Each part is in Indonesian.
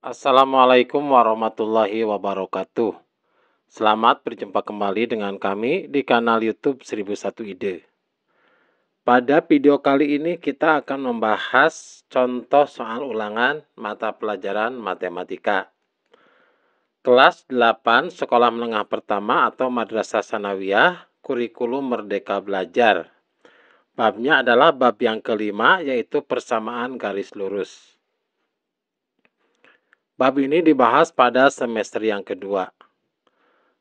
Assalamualaikum warahmatullahi wabarakatuh. Selamat berjumpa kembali dengan kami di kanal YouTube 1001 Ide. Pada video kali ini kita akan membahas contoh soal ulangan mata pelajaran matematika. Kelas 8 Sekolah Menengah Pertama atau Madrasah Sanawiyah, Kurikulum Merdeka Belajar. Babnya adalah bab yang kelima, yaitu persamaan garis lurus. Bab ini dibahas pada semester yang kedua.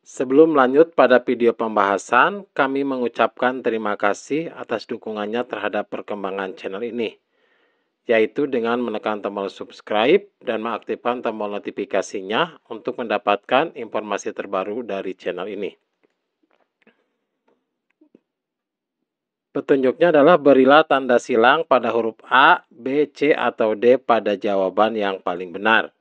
Sebelum lanjut pada video pembahasan, kami mengucapkan terima kasih atas dukungannya terhadap perkembangan channel ini, yaitu dengan menekan tombol subscribe dan mengaktifkan tombol notifikasinya untuk mendapatkan informasi terbaru dari channel ini. Petunjuknya adalah berilah tanda silang pada huruf A, B, C, atau D pada jawaban yang paling benar.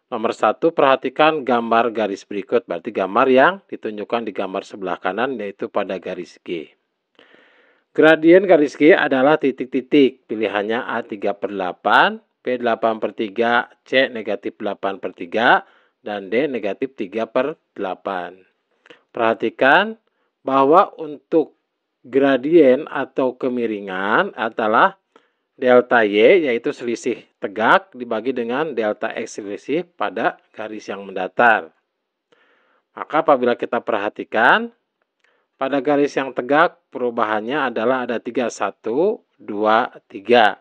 Nomor 1, perhatikan gambar garis berikut, berarti gambar yang ditunjukkan di gambar sebelah kanan, yaitu pada garis G. Gradien garis G adalah titik-titik, pilihannya A3/8, B8/3, C -8/3, dan D -3/8. Perhatikan bahwa untuk gradien atau kemiringan adalah delta Y, yaitu selisih tegak, dibagi dengan delta X selisih pada garis yang mendatar. Maka apabila kita perhatikan, pada garis yang tegak perubahannya adalah ada 3, 1, 2, 3.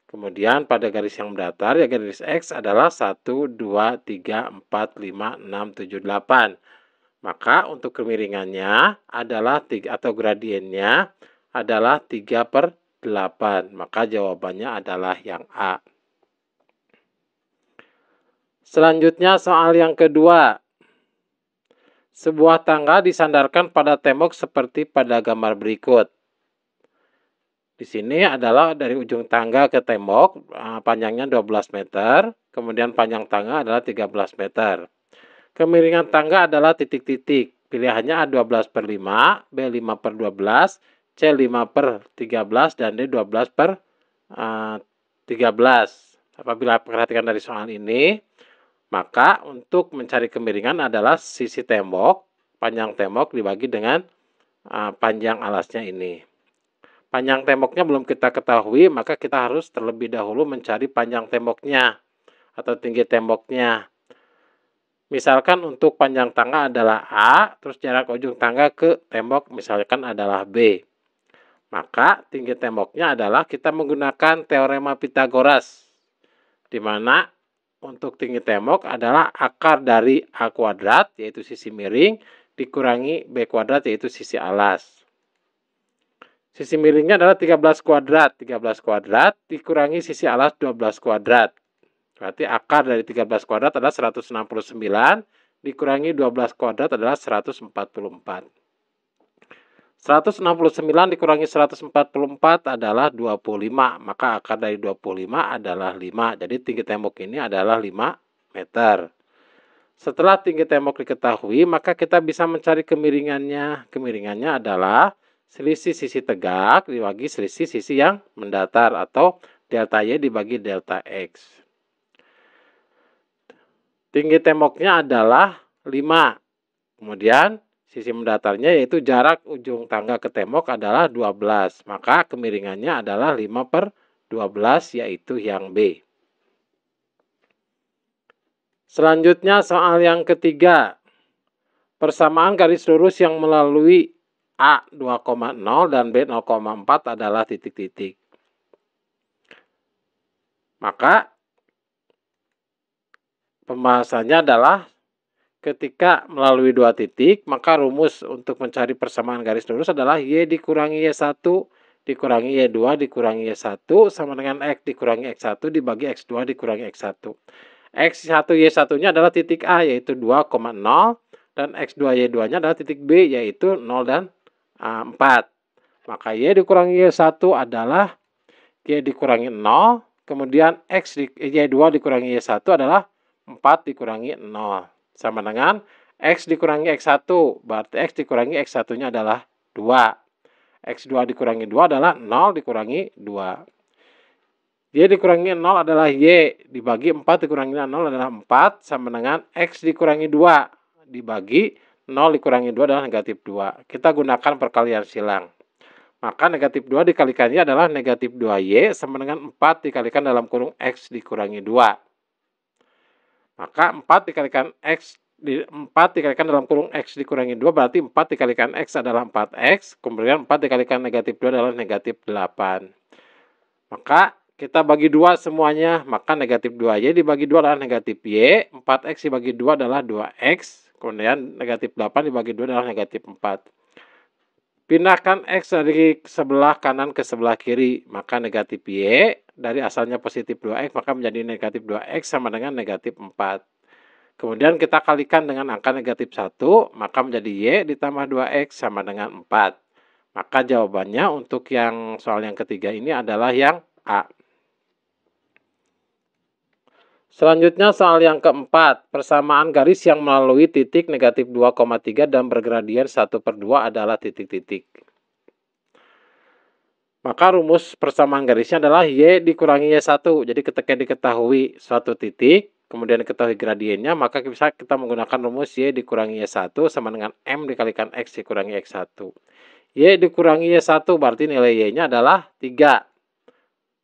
Kemudian pada garis yang mendatar, ya garis X adalah 1, 2, 3, 4, 5, 6, 7, 8. Maka untuk kemiringannya adalah 3, atau gradiennya adalah 3/8. Maka jawabannya adalah yang A. Selanjutnya soal yang kedua. Sebuah tangga disandarkan pada tembok seperti pada gambar berikut. Di sini adalah dari ujung tangga ke tembok, panjangnya 12 meter, kemudian panjang tangga adalah 13 meter. Kemiringan tangga adalah titik-titik, pilihannya A12/5, B5/12, C5/13, dan D12/13. Apabila perhatikan dari soal ini, maka untuk mencari kemiringan adalah sisi tembok, panjang tembok dibagi dengan panjang alasnya ini. Panjang temboknya belum kita ketahui, maka kita harus terlebih dahulu mencari panjang temboknya atau tinggi temboknya. Misalkan untuk panjang tangga adalah A, terus jarak ujung tangga ke tembok misalkan adalah B. Maka tinggi temboknya adalah kita menggunakan teorema Pythagoras, di mana untuk tinggi tembok adalah akar dari A kuadrat, yaitu sisi miring, dikurangi B kuadrat, yaitu sisi alas. Sisi miringnya adalah 13 kuadrat. 13 kuadrat dikurangi sisi alas 12 kuadrat. Berarti akar dari 13 kuadrat adalah 169, dikurangi 12 kuadrat adalah 144. 169 dikurangi 144 adalah 25, maka akar dari 25 adalah 5. Jadi tinggi tembok ini adalah 5 meter. Setelah tinggi tembok diketahui, maka kita bisa mencari kemiringannya. Kemiringannya adalah selisih sisi tegak dibagi selisih sisi yang mendatar, atau delta Y dibagi delta X. Tinggi temboknya adalah 5. Kemudian sisi mendatarnya yaitu jarak ujung tangga ke tembok adalah 12. Maka kemiringannya adalah 5/12, yaitu yang B. Selanjutnya soal yang ketiga. Persamaan garis lurus yang melalui A 2,0 dan B 0,4 adalah titik-titik. Maka pembahasannya adalah ketika melalui dua titik, maka rumus untuk mencari persamaan garis lurus adalah Y dikurangi Y1 dikurangi Y2 dikurangi Y1 sama dengan X dikurangi X1 dibagi X2 dikurangi X1. X1 Y1-nya adalah titik A, yaitu 2,0, dan X2 Y2-nya adalah titik B, yaitu 0 dan 4. Maka Y dikurangi Y1 adalah Y dikurangi 0, kemudian Y2 dikurangi Y1 adalah 4 dikurangi 0. Sama dengan X dikurangi X1, berarti X dikurangi X1-nya adalah 2. X2 dikurangi 2 adalah 0 dikurangi 2. Y dikurangi 0 adalah Y, dibagi 4 dikurangi 0 adalah 4, sama dengan X dikurangi 2, dibagi 0 dikurangi 2 adalah negatif 2. Kita gunakan perkalian silang. Maka negatif 2 dikalikannya adalah negatif 2Y sama dengan 4 dikalikan dalam kurung X dikurangi 2. Maka 4 dikalikan X 4 dikalikan dalam kurung X dikurangi 2 berarti 4 dikalikan X adalah 4X, kemudian 4 dikalikan negatif 2 adalah negatif 8. Maka kita bagi 2 semuanya, maka negatif 2Y dibagi 2 adalah negatif Y, 4X dibagi 2 adalah 2X, kemudian negatif 8 dibagi 2 adalah negatif 4. Pindahkan X dari sebelah kanan ke sebelah kiri, maka negatif Y dari asalnya positif 2X, maka menjadi negatif 2X sama dengan negatif 4. Kemudian kita kalikan dengan angka negatif 1, maka menjadi Y ditambah 2X sama dengan 4. Maka jawabannya untuk yang soal yang ketiga ini adalah yang A. Selanjutnya soal yang keempat, persamaan garis yang melalui titik negatif 2,3 dan bergradien 1/2 adalah titik-titik. Maka rumus persamaan garisnya adalah Y dikurangi Y1. Jadi ketika diketahui suatu titik, kemudian diketahui gradiennya, maka bisa kita menggunakan rumus Y dikurangi Y1 sama dengan M dikalikan X dikurangi X1. Y dikurangi Y1 berarti nilai Y-nya adalah 3.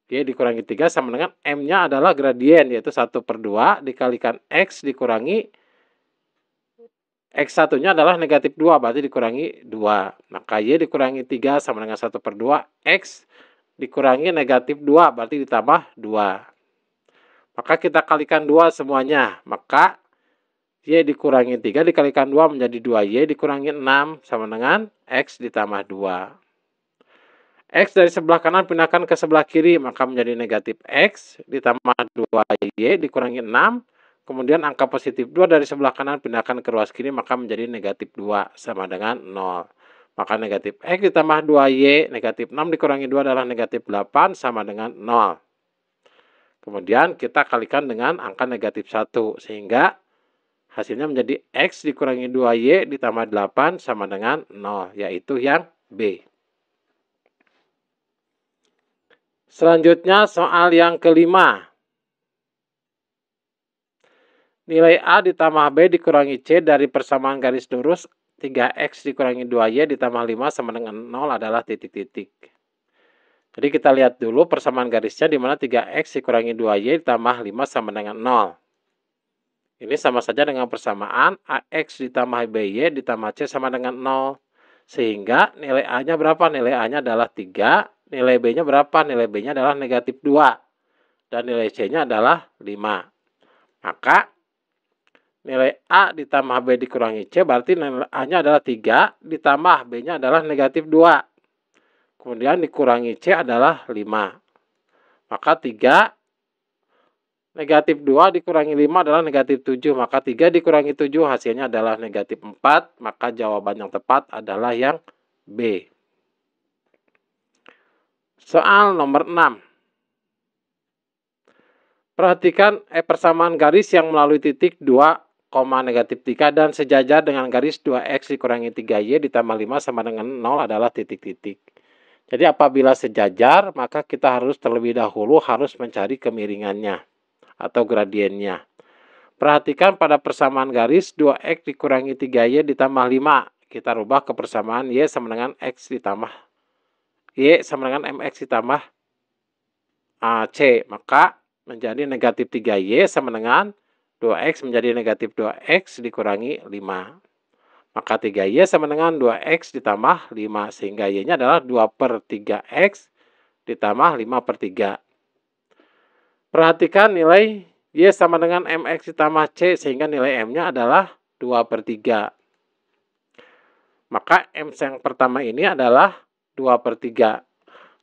Y dikurangi 3 sama dengan M-nya adalah gradien, yaitu 1/2 dikalikan X dikurangi X1-nya adalah negatif 2, berarti dikurangi 2. Maka Y dikurangi 3 sama dengan 1/2, X dikurangi negatif 2, berarti ditambah 2. Maka kita kalikan 2 semuanya, maka Y dikurangi 3 dikalikan 2 menjadi 2Y dikurangi 6 sama dengan X ditambah 2. X dari sebelah kanan pindahkan ke sebelah kiri, maka menjadi negatif X ditambah 2Y dikurangi 6. Kemudian angka positif 2 dari sebelah kanan pindahkan ke ruas kiri, maka menjadi negatif 2 sama dengan 0. Maka negatif X ditambah 2Y, negatif 6 dikurangi 2 adalah negatif 8 sama dengan 0. Kemudian kita kalikan dengan angka negatif 1, sehingga hasilnya menjadi X dikurangi 2Y ditambah 8 sama dengan 0, yaitu yang B. Selanjutnya soal yang kelima. Nilai A ditambah B dikurangi C dari persamaan garis lurus 3X dikurangi 2Y ditambah 5 sama dengan 0 adalah titik-titik. Jadi kita lihat dulu persamaan garisnya di mana 3X dikurangi 2Y ditambah 5 sama dengan 0. Ini sama saja dengan persamaan AX ditambah BY ditambah C sama dengan 0. Sehingga nilai A-nya berapa? Nilai A-nya adalah 3. Nilai B-nya berapa? Nilai B-nya adalah negatif 2. Dan nilai C-nya adalah 5. Maka nilai A ditambah B dikurangi C berarti nilai A-nya adalah 3. Ditambah B-nya adalah negatif 2. Kemudian dikurangi C adalah 5. Maka 3 negatif 2 dikurangi 5 adalah negatif 7. Maka 3 dikurangi 7 hasilnya adalah negatif 4. Maka jawaban yang tepat adalah yang B. Soal nomor 6. Perhatikan persamaan garis yang melalui titik 2, negatif 3 dan sejajar dengan garis 2X dikurangi 3Y ditambah 5 sama dengan 0 adalah titik-titik. Jadi apabila sejajar, maka kita harus terlebih dahulu mencari kemiringannya atau gradiennya. Perhatikan pada persamaan garis 2X dikurangi 3Y ditambah 5. Kita rubah ke persamaan Y sama dengan X ditambah Y sama dengan MX ditambah C. Maka menjadi negatif 3Y sama dengan 2X menjadi negatif 2X dikurangi 5. Maka 3Y sama dengan 2X ditambah 5. Sehingga Y-nya adalah 2/3X ditambah 5/3. Perhatikan nilai Y sama dengan MX ditambah C. Sehingga nilai M-nya adalah 2/3. Maka M yang pertama ini adalah 2/3.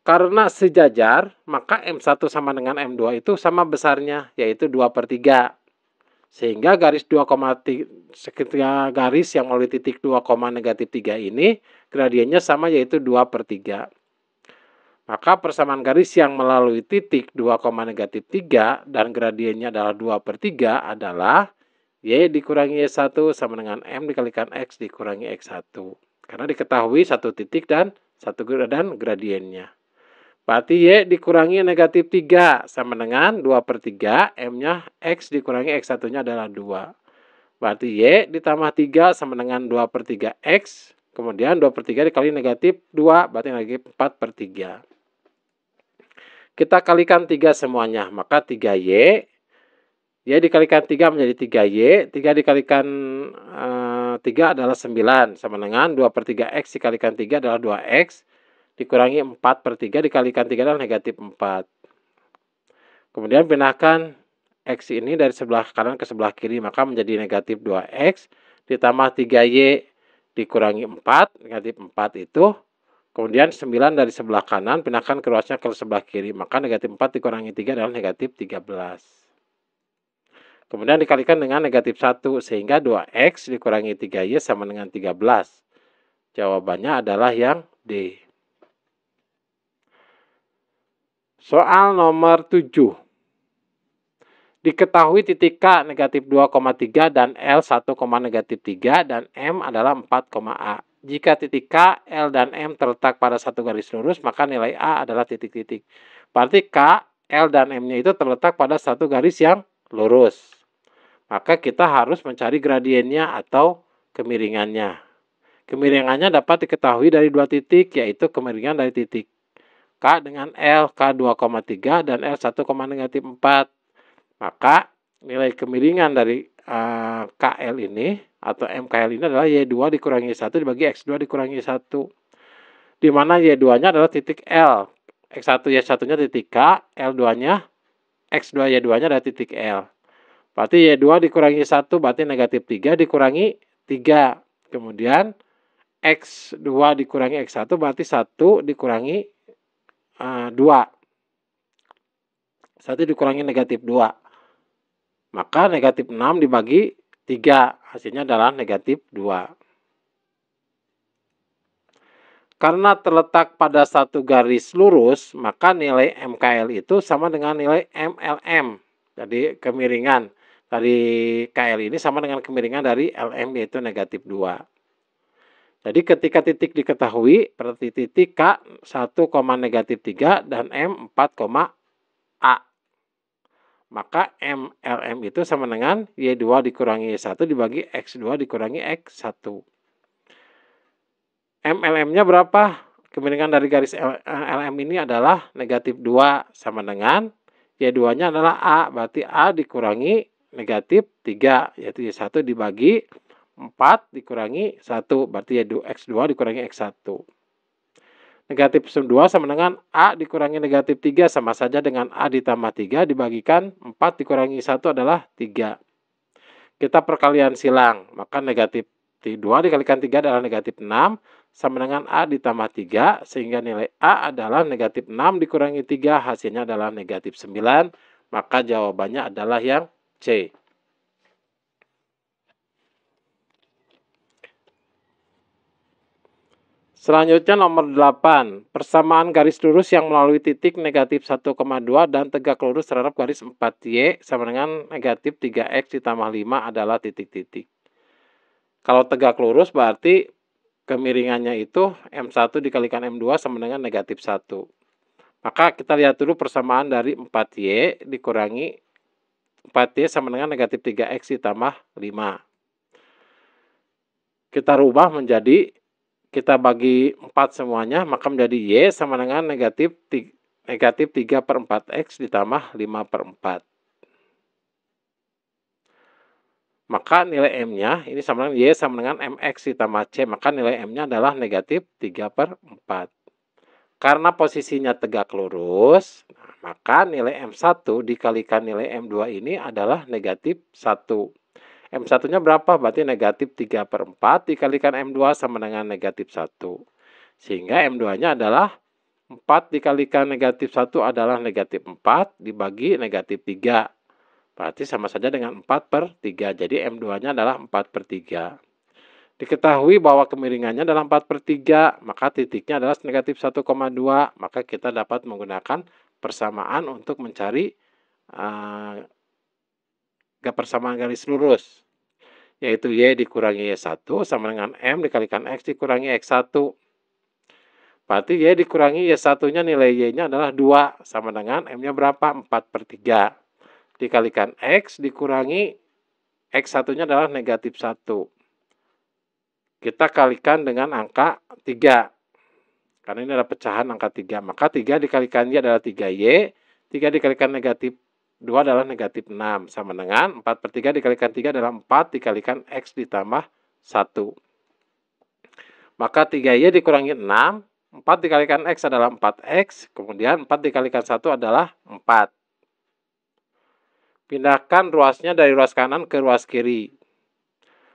Karena sejajar, maka M1 sama dengan M2 itu sama besarnya, yaitu 2/3. Sehingga garis 2,3 garis yang melalui titik 2, negatif 3 ini, gradiennya sama yaitu 2/3. Maka persamaan garis yang melalui titik 2, negatif 3 dan gradiennya adalah 2/3 adalah Y dikurangi Y1 sama dengan M dikalikan X dikurangi X1. Karena diketahui satu titik dan gradiennya. Berarti Y dikurangi negatif 3 sama dengan 2/3, M-nya X dikurangi X1-nya adalah 2. Berarti Y ditambah 3 sama dengan 2/3 X, kemudian 2/3 dikali negatif 2, berarti negatif 4/3. Kita kalikan 3 semuanya, maka 3Y, Y dikalikan 3 menjadi 3Y, 3 dikalikan 3 adalah 9, sama dengan 2/3 X dikalikan 3 adalah 2X, dikurangi 4/3 dikalikan 3 adalah negatif 4. Kemudian pindahkan X ini dari sebelah kanan ke sebelah kiri, maka menjadi negatif 2X ditambah 3Y dikurangi 4, negatif 4 itu. Kemudian 9 dari sebelah kanan, pindahkan keluasnya ke sebelah kiri, maka negatif 4 dikurangi 3 adalah negatif 13. Kemudian dikalikan dengan negatif 1, sehingga 2X dikurangi 3Y sama dengan 13. Jawabannya adalah yang D. Soal nomor 7. Diketahui titik K negatif 2,3 dan L 1, negatif 3 dan M adalah 4, A. Jika titik K, L, dan M terletak pada satu garis lurus, maka nilai A adalah titik-titik. Berarti K, L, dan M-nya itu terletak pada satu garis yang lurus. Maka kita harus mencari gradiennya atau kemiringannya. Kemiringannya dapat diketahui dari dua titik, yaitu kemiringan dari titik K dengan L, K 2,3 dan L 1, negatif 4. Maka nilai kemiringan dari KL ini atau MKL ini adalah Y2 dikurangi 1 dibagi X2 dikurangi 1. Di mana Y2-nya adalah titik L. X1 Y1-nya titik K, L2-nya X2 Y2-nya adalah titik L. Berarti Y2 dikurangi 1 berarti negatif 3 dikurangi 3. Kemudian X2 dikurangi X1 berarti 1 dikurangi 2. 1 dikurangi negatif 2. Maka negatif 6 dibagi 3, hasilnya adalah negatif 2. Karena terletak pada satu garis lurus, maka nilai MKL itu sama dengan nilai MLM. Jadi kemiringan dari KL ini sama dengan kemiringan dari LM, yaitu negatif 2. Jadi ketika titik diketahui, berarti titik K 1, negatif 3 dan M 4, A. Maka MLM itu sama dengan Y2 dikurangi Y1 dibagi X2 dikurangi X1. MLM-nya berapa? Kemiringan dari garis LM ini adalah negatif 2 sama dengan Y2-nya adalah A. Berarti A dikurangi negatif 3, yaitu Y1 dibagi 4 dikurangi 1. Berarti X2 dikurangi X1. Negatif 2 sama dengan A dikurangi negatif 3 sama saja dengan A ditambah 3 dibagikan 4 dikurangi 1 adalah 3. Kita perkalian silang, maka negatif 2 dikalikan 3 adalah negatif 6 sama dengan A ditambah 3 sehingga nilai A adalah negatif 6 dikurangi 3 hasilnya adalah negatif 9. Maka jawabannya adalah yang C. Selanjutnya nomor 8, persamaan garis lurus yang melalui titik negatif 1,2 dan tegak lurus terhadap garis 4Y sama dengan negatif 3X ditambah 5 adalah titik-titik. Kalau tegak lurus berarti kemiringannya itu M1 dikalikan M2 sama dengan negatif 1. Maka kita lihat dulu persamaan dari 4Y dikurangi 4Y sama dengan negatif 3X ditambah 5. Kita rubah menjadi kita bagi 4 semuanya, maka menjadi Y sama dengan negatif 3/4X ditambah 5/4. Maka nilai M-nya ini sama dengan Y sama dengan MX ditambah C, maka nilai M-nya adalah negatif 3/4. Karena posisinya tegak lurus, maka nilai M1 dikalikan nilai M2 ini adalah negatif 1. M1-nya berapa? Berarti negatif 3/4 dikalikan M2 sama dengan negatif 1. Sehingga M2-nya adalah 4 dikalikan negatif 1 adalah negatif 4 dibagi negatif 3. Berarti sama saja dengan 4/3. Jadi M2-nya adalah 4/3. Diketahui bahwa kemiringannya adalah 4/3, maka titiknya adalah negatif 1,2. Maka kita dapat menggunakan persamaan untuk mencari persamaan garis lurus, yaitu Y dikurangi Y1 sama dengan M dikalikan X dikurangi X1. Berarti Y dikurangi Y1-nya, nilai Y-nya adalah 2, sama dengan M-nya berapa? 4/3. Dikalikan X dikurangi X1-nya adalah negatif 1. Kita kalikan dengan angka 3. Karena ini adalah pecahan angka 3. Maka 3 dikalikan Y adalah 3Y. 3 dikalikan negatif 2 adalah negatif 6. Sama dengan 4/3 dikalikan 3 adalah 4 dikalikan X ditambah 1. Maka 3Y dikurangi 6. 4 dikalikan X adalah 4X. Kemudian 4 dikalikan 1 adalah 4. Pindahkan ruasnya dari ruas kanan ke ruas kiri.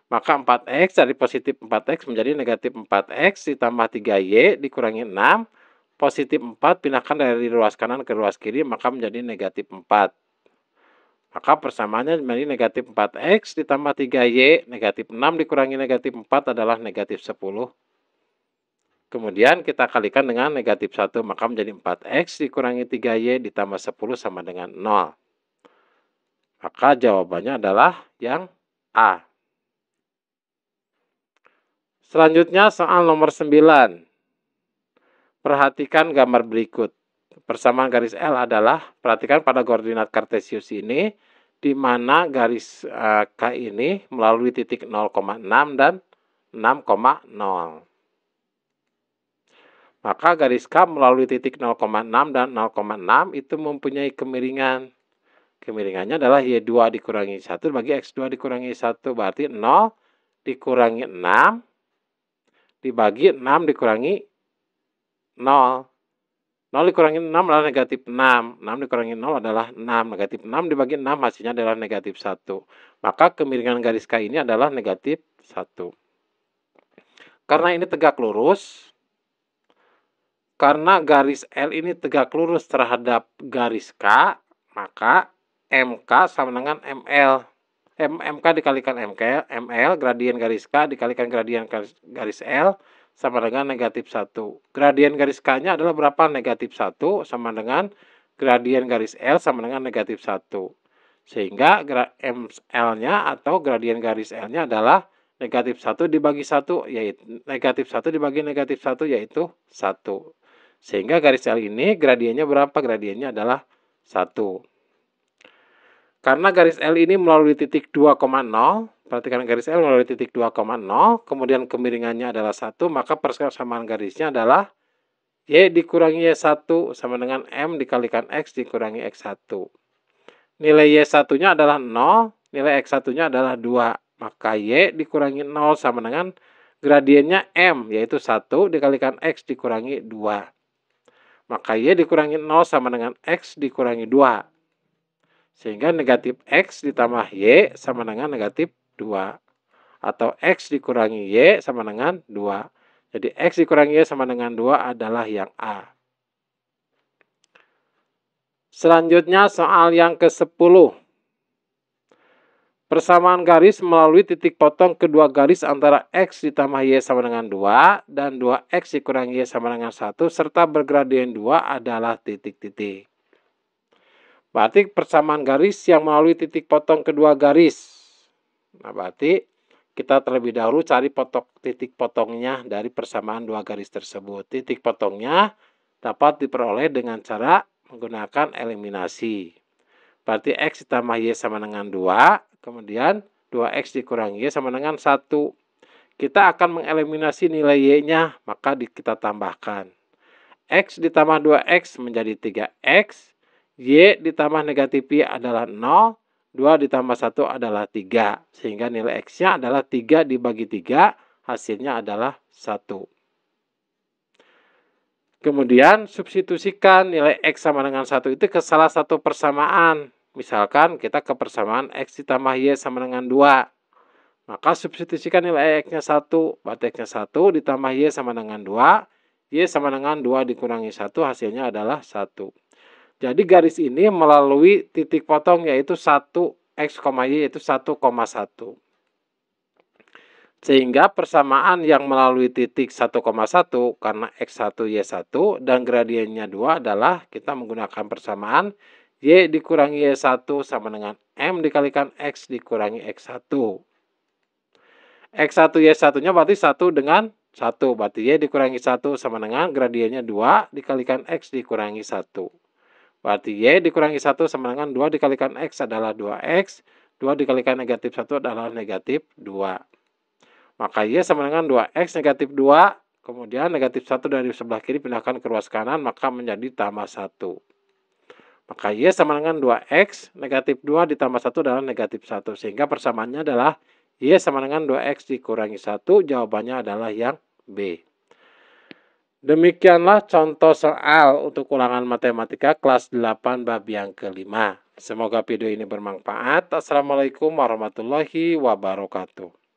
Maka 4X dari positif 4X menjadi negatif 4X ditambah 3Y dikurangi 6. Positif 4 pindahkan dari ruas kanan ke ruas kiri, maka menjadi negatif 4. Maka persamaannya menjadi negatif 4X ditambah 3Y. Negatif 6 dikurangi negatif 4 adalah negatif 10. Kemudian kita kalikan dengan negatif 1, maka menjadi 4X dikurangi 3Y ditambah 10 sama dengan 0. Maka jawabannya adalah yang A. Selanjutnya soal nomor 9. Perhatikan gambar berikut. Persamaan garis L adalah, perhatikan pada koordinat kartesius ini, di mana garis K ini melalui titik 0,6 dan 6,0. Maka garis K melalui titik 0,6 dan 0,6 itu mempunyai kemiringan. Kemiringannya adalah Y2 dikurangi 1 bagi X2 dikurangi 1. Berarti 0 dikurangi 6 dibagi 6 dikurangi 0. 0 dikurangi 6 adalah negatif 6. 6 dikurangi 0 adalah 6. Negatif 6 dibagi 6 hasilnya adalah negatif 1. Maka kemiringan garis K ini adalah negatif 1. Karena ini tegak lurus, karena garis L ini tegak lurus terhadap garis K, maka MK sama dengan ML. MK dikalikan ML, gradien garis K dikalikan gradien garis L sama dengan negatif 1. Gradien garis K-nya adalah berapa? Negatif 1 sama dengan gradien garis L sama dengan negatif 1. Sehingga ML-nya atau gradien garis L-nya adalah negatif 1 dibagi 1, yaitu negatif 1 dibagi negatif 1, yaitu 1. Sehingga garis L ini gradiennya berapa? Gradiennya adalah 1. Karena garis L ini melalui titik 2,0, perhatikan garis L melalui titik 2,0, kemudian kemiringannya adalah 1, maka persamaan garisnya adalah Y dikurangi Y1 sama dengan M dikalikan X dikurangi X1. Nilai Y1-nya adalah 0, nilai X1-nya adalah 2. Maka Y dikurangi 0 sama dengan gradiennya M, yaitu 1 dikalikan X dikurangi 2. Maka Y dikurangi 0 sama dengan X dikurangi 2. Sehingga negatif X ditambah Y sama dengan negatif 2. Atau X dikurangi Y sama dengan 2. Jadi X dikurangi Y sama dengan 2 adalah yang A. Selanjutnya soal yang ke-10. Persamaan garis melalui titik potong kedua garis antara X ditambah Y sama dengan 2 dan 2X dikurangi Y sama dengan 1 serta bergradien 2 adalah titik-titik. Berarti persamaan garis yang melalui titik potong kedua garis. Nah, berarti kita terlebih dahulu cari titik potongnya dari persamaan dua garis tersebut. Titik potongnya dapat diperoleh dengan cara menggunakan eliminasi. Berarti X ditambah Y sama dengan 2, kemudian 2X dikurangi Y sama dengan 1. Kita akan mengeliminasi nilai Y-nya, maka kita tambahkan. X ditambah 2X menjadi 3X. Y ditambah negatif Y adalah 0, 2 ditambah 1 adalah 3. Sehingga nilai X-nya adalah 3 dibagi 3, hasilnya adalah 1. Kemudian substitusikan nilai X sama dengan 1 itu ke salah satu persamaan. Misalkan kita ke persamaan X ditambah Y sama dengan 2. Maka substitusikan nilai X-nya 1, berarti X-nya 1 ditambah Y sama dengan 2. Y sama dengan 2 dikurangi 1, hasilnya adalah 1. Jadi garis ini melalui titik potong yaitu 1 X, Y yaitu 1,1. Sehingga persamaan yang melalui titik 1,1 karena X1 Y1 dan gradiennya 2 adalah kita menggunakan persamaan Y dikurangi Y1 sama dengan M dikalikan X dikurangi X1. X1 Y1-nya berarti 1 dengan 1. Berarti Y dikurangi 1 sama dengan gradiennya 2 dikalikan X dikurangi 1. Berarti Y dikurangi 1 sama dengan 2 dikalikan X adalah 2X. 2 dikalikan negatif 1 adalah negatif 2. Maka Y sama dengan 2X negatif 2. Kemudian negatif 1 dari sebelah kiri pindahkan ke ruas kanan, maka menjadi tambah 1. Maka Y sama dengan 2X negatif 2 ditambah 1 adalah negatif 1. Sehingga persamaannya adalah Y sama dengan 2X dikurangi 1. Jawabannya adalah yang B. Demikianlah contoh soal untuk ulangan matematika kelas 8 bab yang kelima. Semoga video ini bermanfaat. Assalamualaikum warahmatullahi wabarakatuh.